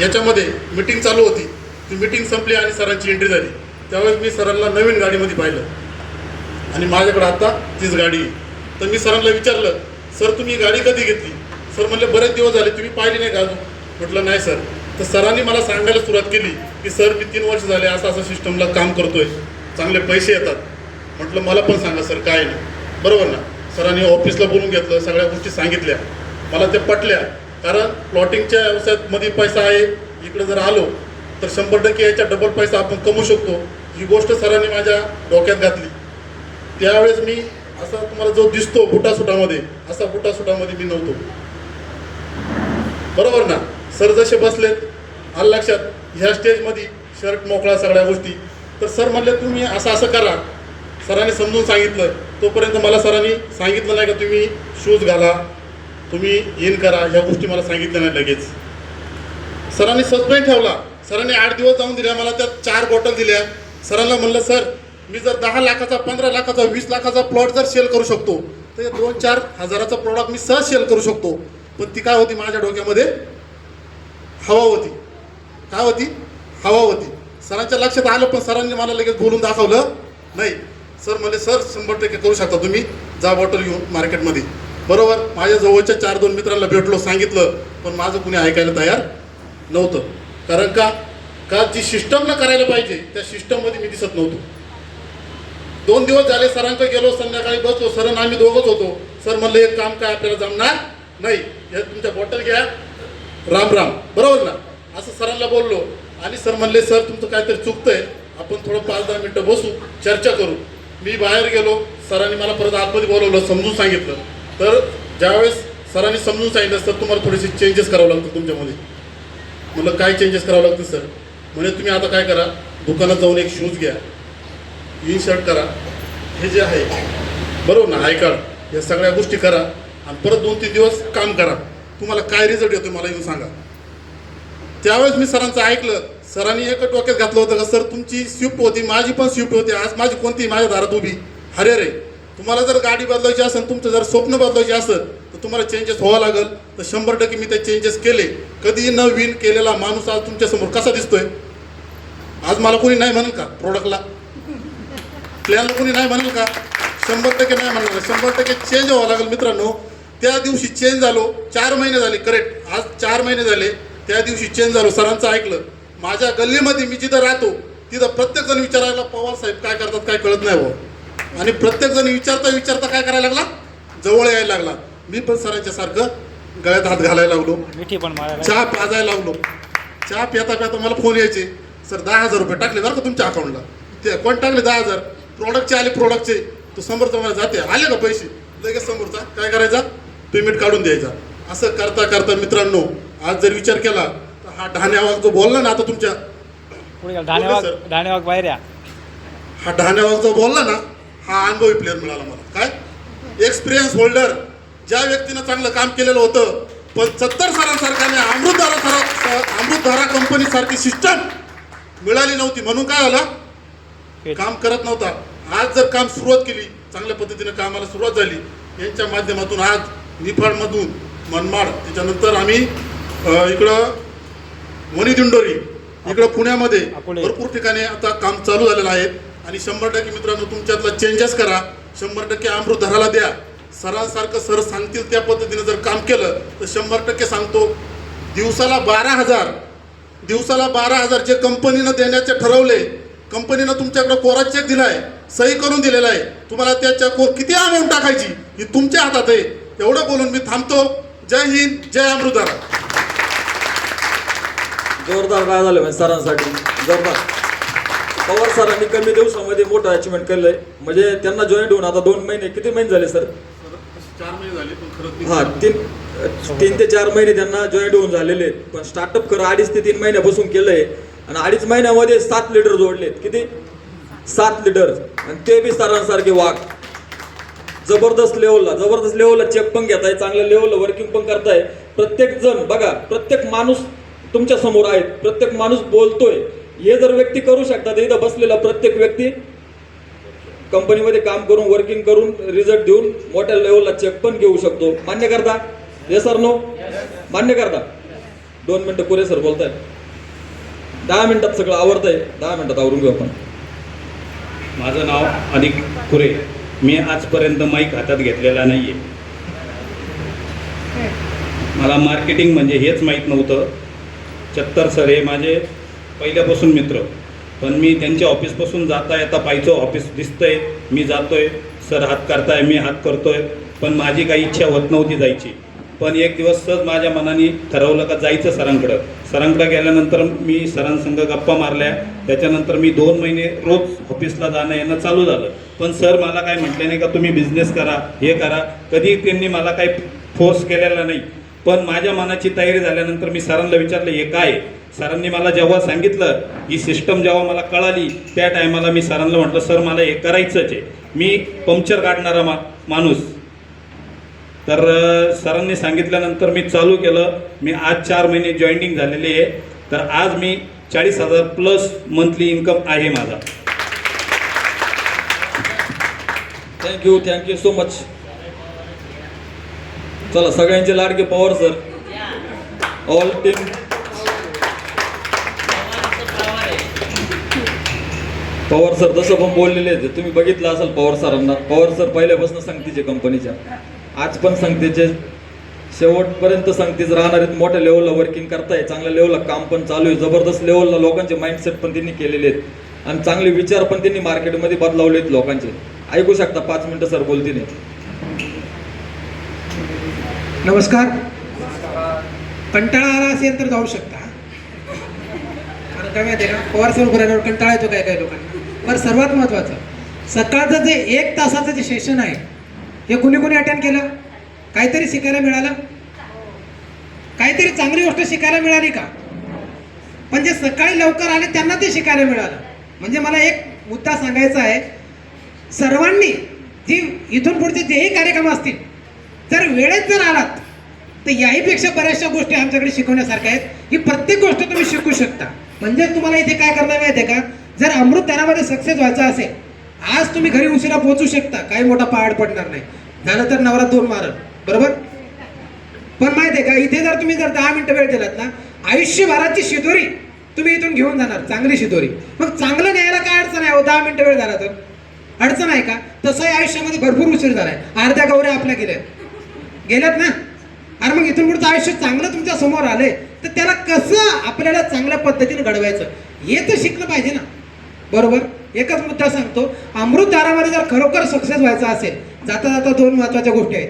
याच्यामध्ये मीटिंग चालू होती, ती मीटिंग संपली आणि सरांची एंट्री झाली. त्यावेळेस मी सरांना नवीन गाडीमध्ये पाहिलं आणि माझ्याकडे आता तीच गाडी आहे. तर मी सरांना विचारलं, सर तुम्ही गाडी कधी घेतली? सर म्हणले बरेच दिवस झाले, तुम्ही पाहिली नाही का अजून? म्हटलं नाही सर. तर सरांनी मला सांगायला सुरुवात केली की सर मी 3 वर्ष झाले असं सिस्टमला काम करतोय, चांगले पैसे येतात. म्हटलं मला पण सांगा सर काय नाही, बरोबर ना. सरांनी ऑफिसला बोलून घेतलं, सगळ्या गोष्टी सांगितल्या, मला ते पटल्या. कारण प्लॉटिंगच्या व्यवसायात मध्ये पैसा आहे, इकडे जर आलो तर 100% याच्या डबल पैसा आपण कमवू शकतो. ही गोष्ट सरांनी माझ्या डोक्यात घातली. त्यावेळेस मी असा तुम्हाला जो दिसतो बुटासुटामध्ये, असा बुटासुटामध्ये मी नव्हतो, बरोबर ना. सर जसे बसलेत आलं लक्षात, ह्या स्टेजमध्ये शर्ट मोकळा सगळ्या गोष्टी. तर सर म्हणले तुम्ही असं करा. सरांनी समजून सांगितलं. तोपर्यंत मला सरांनी सांगितलं नाही का तुम्ही शूज घाला, तुम्ही इन करा, ह्या गोष्टी मला सांगितल्या नाही लगेच. सरांनी सस्पेंड ठेवला. सरांनी 8 दिवस जाऊन दिल्या मला, त्यात 4 बॉटल दिल्या. सरांना म्हणलं सर मी जर 10 लाखाचा, 15 लाखाचा, 20 लाखाचा प्लॉट जर सेल करू शकतो तर 2-4 हजाराचा प्रोडक्ट मी सहज सेल करू शकतो. पण ती काय होती, माझ्या डोक्यामध्ये हवा होती. काय होती? हवा होती. सरांच्या लक्षात आलं, पण सरांनी मला लगेच बोलून दाखवलं नाही. सर म्हणले सर 100% करू शकता तुम्ही, जा बॉटल घेऊन मार्केटमध्ये. बरोबर. माझ्या जवळच्या 4-2 मित्रांना भेटलो, सांगितलं, पण माझं कुणी ऐकायला तयार नव्हतं. कारण का जी सिस्टमला करायला पाहिजे त्या सिस्टममध्ये मी दिसत नव्हतो. 2 दिवस झाले सरांकडे गेलो, संध्याकाळी बसलो, सर आणि आम्ही दोघंच होतो. सर म्हणले एक काम काय आपल्याला जमणार नाही, हे तुमच्या बॉटल घ्या, राम राम, बरोबर ना. असं सरांना बोललो आणि सर म्हणले सर तुमचं काहीतरी चुकतंय, आपण थोडं 5-10 मिनटं बसू, चर्चा करू. मी बाहेर गेलो. सरांनी मला परत आतमध्ये बोलवलं, समजून सांगितलं. तर ज्यावेळेस सरांनी समजून सांगितलं सर तुम्हाला थोडेसे चेंजेस करावं लागतं तुमच्यामध्ये. म्हणलं काय चेंजेस करावं लागतं सर? म्हणजे तुम्ही आता काय करा, दुकानात जाऊन एक शूज घ्या, इन शर्ट करा, हे जे आहे बरोबर ना, आय कार्ड, या सगळ्या गोष्टी करा आणि परत 2-3 दिवस काम करा. तुम्हाला काय रिझल्ट येतो मला येऊन सांगा. त्यावेळेस मी सरांचं ऐकलं. सरांनी एकच डोक्यात घातलं होतं का सर तुमची स्विफ्ट होती, माझी पण स्विफ्ट होती, आज माझी कोणती माझ्या दारात उभी हरिहर आहे. तुम्हाला जर गाडी बदलायची असेल, तुमचं जर स्वप्न बदलायचे असेल तर तुम्हाला चेंजेस व्हावं लागेल. तर 100% मी ते चेंजेस केले. कधी न विन केलेला माणूस आज तुमच्यासमोर कसा दिसतोय? आज मला कोणी नाही म्हणेल का प्रोडक्टला, प्लॅनला कोणी नाही म्हणेल का? 100% नाही म्हणणार. 100% चेंज व्हावं लागेल मित्रांनो. त्या दिवशी चेंज झालो. 4 महिने झाले, करेक्ट आज 4 महिने झाले. त्या दिवशी चेंज झालो. सरांचं ऐकलं. माझ्या गल्लीमध्ये मी जिथं राहतो तिथं प्रत्येक जण विचारायला पवार साहेब काय करतात काय कळत नाही हो. आणि प्रत्येक जण विचारता काय करायला लागला, जवळ यायला लागला. मी पण सरांच्या सारखं गळ्यात हात घालायला लागलो, चहा पाजायला लागलो. चहा पिता मला फोन यायचे, सर 10,000 रुपये टाकले बरं का तुमच्या अकाउंटला. ते कोण टाकले 10,000? प्रोडक्टचे आले, प्रोडक्टचे. तो समोरचा मला जाते आले का पैसे, लगेच समोरचा काय करायचा, पेमेंट काढून द्यायचा. असं करता करता मित्रांनो आज जर विचार केला तर हा ढाण्यावाग जो बोलला ना आता तुमच्या ढाण्यावाग बाहेर या, हा ढाण्यावाग जो बोलला ना, हा अनुभवी प्लेअर मिळाला मला. काय एक्सपिरियन्स होल्डर, ज्या व्यक्तीनं चांगलं काम केलेलं होतं. पण 70 सरांसारख्याने अमृतधारा कंपनी सारखी सिस्टम मिळाली नव्हती, म्हणून काय झालं, काम करत नव्हता. आज जर काम सुरुवात केली, चांगल्या पद्धतीने कामाला सुरुवात झाली, यांच्या माध्यमातून आज निफाडमधून मनमाड, त्याच्यानंतर आम्ही इकडं वणी दिंडोरी, इकडं पुण्यामध्ये भरपूर ठिकाणी आता काम चालू झालेलं आहे. आणि 100% मित्रांनो तुमच्यातला चेंजेस करा, 100% अमृतधाराला द्या. सरांसारखं सर सांगतील त्या पद्धतीने जर काम केलं तर 100% सांगतो दिवसाला 12,000 जे कंपनीनं देण्याचे ठरवले, कंपनीनं तुमच्याकडे कोरा चेक दिलाय, सही करून दिलेला आहे. तुम्हाला त्या चेकवर किती अमाऊंट टाकायची ही तुमच्या हातात आहे. एवढं बोलून मी थांबतो. जय हिंद, जय अमृतधारा. जोरदार काय झालं म्हणजे सरांसाठी जोरदार. पवार सरांनी कमी दिवसामध्ये मोठं अचिव्हमेंट केलंय. म्हणजे त्यांना जॉईंट होऊन आता 2 महिने, किती महिने झाले सर? 4 महिने झाले. पण खरं हा 3 ते 4 महिने त्यांना जॉईंट होऊन झालेले आहेत. पण स्टार्टअप कर 2.5 ते 3 महिन्यापासून केलंय आणि 2.5 महिन्यामध्ये 7 लीडर जोडलेत. किती? 7 लीडर. आणि ते बी सरांसारखे वाघ. जबरदस्त लेवलला चेक पण घेताय, चांगल्या लेवलला वर्किंग पण करताय. प्रत्येक जण बघा, प्रत्येक माणूस तुमच्या समोर आहेत, प्रत्येक माणूस बोलतोय. हे जर व्यक्ती करू शकतात, इथं बसलेला प्रत्येक व्यक्ती कंपनीमध्ये काम करून वर्किंग करून रिझल्ट देऊन मोठ्या लेवलला चेक पण घेऊ शकतो. मान्य करता? Yes sir no? मान्य करता? 2 मिनिटं पुरे सर बोलताय. 10 मिनिटात सगळं आवरतंय. 10 मिनिटात आवरून घेऊ आपण. माझं नाव अनिक कुरे. मी आजपर्यंत माईक हातात घेतलेला नाही आहे. मला मार्केटिंग म्हणजे हेच माहीत नव्हतं. चत्तर सर हे माझे पहिल्यापासून मित्र, पण मी त्यांच्या ऑफिसपासून जाता येता पाहिजे ऑफिस दिसतंय, मी जातोय, सर हात करताय, मी हात करतोय, पण माझी काही इच्छा होत नव्हती जायची. पण एक दिवस सहज माझ्या मनाने ठरवलं का जायचं सरांकडं. सरांकडे गेल्यानंतर मी सरांसंग गप्पा मारल्या. त्याच्यानंतर मी 2 महिने रोज ऑफिसला जाणं येणं चालू झालं. पण सर मला काय म्हटले नाही का तुम्ही बिझनेस करा, हे करा. कधी त्यांनी मला काही फोर्स केलेला नाही. पण माझ्या मनाची तयारी झाल्यानंतर मी सरांना विचारलं हे काय. सरांनी मला जेव्हा सांगितलं ही सिस्टम जेव्हा मला कळाली त्या टायमाला मी सरांना म्हटलं सर मला हे करायचंच आहे. मी पंक्चर काढणारा माणूस. तर सरांनी सांगितल्यानंतर मी चालू केलं. मी आज 4 महिने जॉईनिंग झालेले आहे. तर आज मी 40,000 प्लस मंथली इन्कम आहे माझा. Thank you so much. चला सगळ्यांचे लाडके Pawar sir, all team. Pawar sir तसं पण बोललेले आहेत, तुम्ही बघितलं असेल पवार सरांना. पवार सर पहिल्यापासून सांगतीचे कंपनीच्या, आज पण सांगतेचे, शेवटपर्यंत सांगतेच राहणार आहेत. मोठ्या लेवलला वर्किंग करताय, चांगल्या लेवलला काम पण चालू आहे, जबरदस्त लेवलला लोकांचे माइंडसेट पण त्यांनी केलेले आहेत आणि चांगले विचार पण त्यांनी मार्केटमध्ये बदलावले आहेत लोकांचे. ऐकू शकता 5 मिनिटं सर बोलतील. नमस्कार. कंटाळा आला असेल तर जाऊ शकता, कारण काय माहिती आहे का, पवार सर उभं राहिल्यावर कंटाळा येतो काय लोकांना. पण सर्वात महत्त्वाचं, सकाळचं जे 1 तासाचं जे सेशन आहे हे कुणी अटेंड केलं? काहीतरी शिकायला मिळालं? काहीतरी चांगली गोष्ट शिकायला मिळाली का? पण जे सकाळी लवकर आले त्यांना ते शिकायला मिळालं. म्हणजे मला एक मुद्दा सांगायचा आहे, सर्वांनी जी इथून पुढचे जेही कार्यक्रम असतील, जर वेळेत जर आलात तर याहीपेक्षा बऱ्याचशा गोष्टी आमच्याकडे शिकवण्यासारख्या आहेत. ही प्रत्येक गोष्ट तुम्ही शिकू शकता. म्हणजे तुम्हाला इथे काय करता माहिती आहे का, जर अमृतधारामध्ये सक्सेस व्हायचं असेल, आज तुम्ही घरी उशिरा पोहोचू शकता, काही मोठा पहाड पडणार नाही. झालं तर नवरा 2 मारल, बरोबर. पण माहिती आहे का, इथे जर तुम्ही 10 मिनिटं वेळ दिलात ना, आयुष्यभराची शिदोरी तुम्ही इथून घेऊन जाणार, चांगली शिदोरी. मग चांगलं न्यायला काय अडचण आहे? 10 मिनिटं वेळ झाला तर अडचण आहे का? तसंही आयुष्यामध्ये भरपूर उशीर झालाय. अर्ध्या गौऱ्या आपल्या गेल्यात ना. अरे मग इथून पुढचं आयुष्य चांगलं तुमच्या समोर आलंय तर त्याला कसं आपल्याला चांगल्या पद्धतीने घडवायचं हे तर शिकलं पाहिजे ना, बरोबर. एकच मुद्दा सांगतो, अमृतधारामध्ये जर खरोखर सक्सेस व्हायचं असेल, जाता जाता 2 महत्वाच्या गोष्टी आहेत.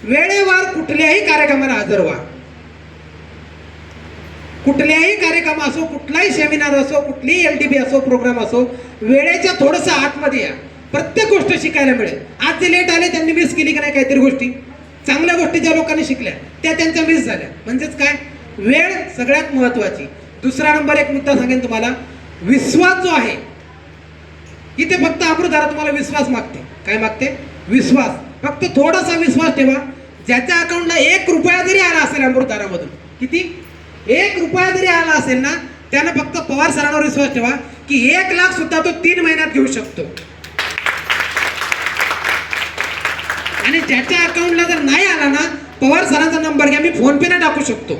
वेळेवर कुठल्याही कार्यक्रमाला हजर व्हा. कुठल्याही कार्यक्रम असो, कुठलाही सेमिनार असो, कुठलीही LTP असो, प्रोग्राम असो, वेळेच्या थोडंसं आतमध्ये या. प्रत्येक गोष्ट शिकायला मिळेल. आज जे लेट आले त्यांनी मिस केली का नाही काहीतरी गोष्टी? चांगल्या गोष्टी ज्या लोकांनी शिकल्या त्या त्यांच्या मिस झाल्या. म्हणजेच काय, वेळ सगळ्यात महत्वाची. दुसरा नंबर एक मुद्दा सांगेन तुम्हाला, विश्वास जो आहे. इथे फक्त अमृतधारा तुम्हाला विश्वास मागते. काय मागते? विश्वास. फक्त थोडासा विश्वास ठेवा. ज्याच्या अकाउंटला 1 रुपया जरी आला असेल अमृतधारामधून, किती? 1 रुपया जरी आला असेल ना, त्यानं फक्त पवार सरांवर विश्वास ठेवा की 1 लाख सुद्धा तो 3 महिन्यात घेऊ शकतो. आणि ज्याच्या अकाउंटला जर नाही आला ना, पवार सरांचा नंबर घ्या, मी फोन पे ने टाकू शकतो.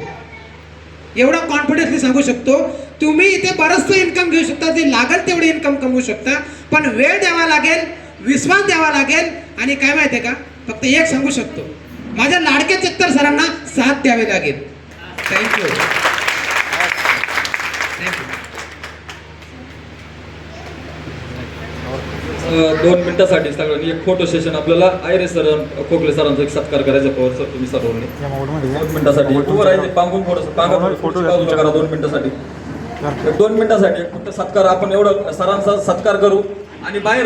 एवढा कॉन्फिडन्सली सांगू शकतो. तुम्ही इथे बरंचसं इन्कम घेऊ शकता, जे लागेल तेवढे इन्कम कमवू शकता. पण वेळ द्यावा लागेल, विश्वास द्यावा लागेल. आणि काय माहिती आहे का, फक्त एक सांगू शकतो, माझ्या लाडक्या चत्तर सरांना साथ द्यावी लागेल. थँक्यू. 2 मिनिटासाठी सगळ्यांनी एक फोटो सेशन आपल्याला आयरे सर, खोकले सरांचा एक सत्कार करायचा. पवार सर तुम्ही सर्वांनी 2 मिनिटासाठी उभं राहायचं. पांगून थोडंसं फोटो करा 2 मिनिटासाठी. 2 मिनिटासाठी फक्त सत्कार, आपण एवढं सरांचा सत्कार करू आणि बाहेर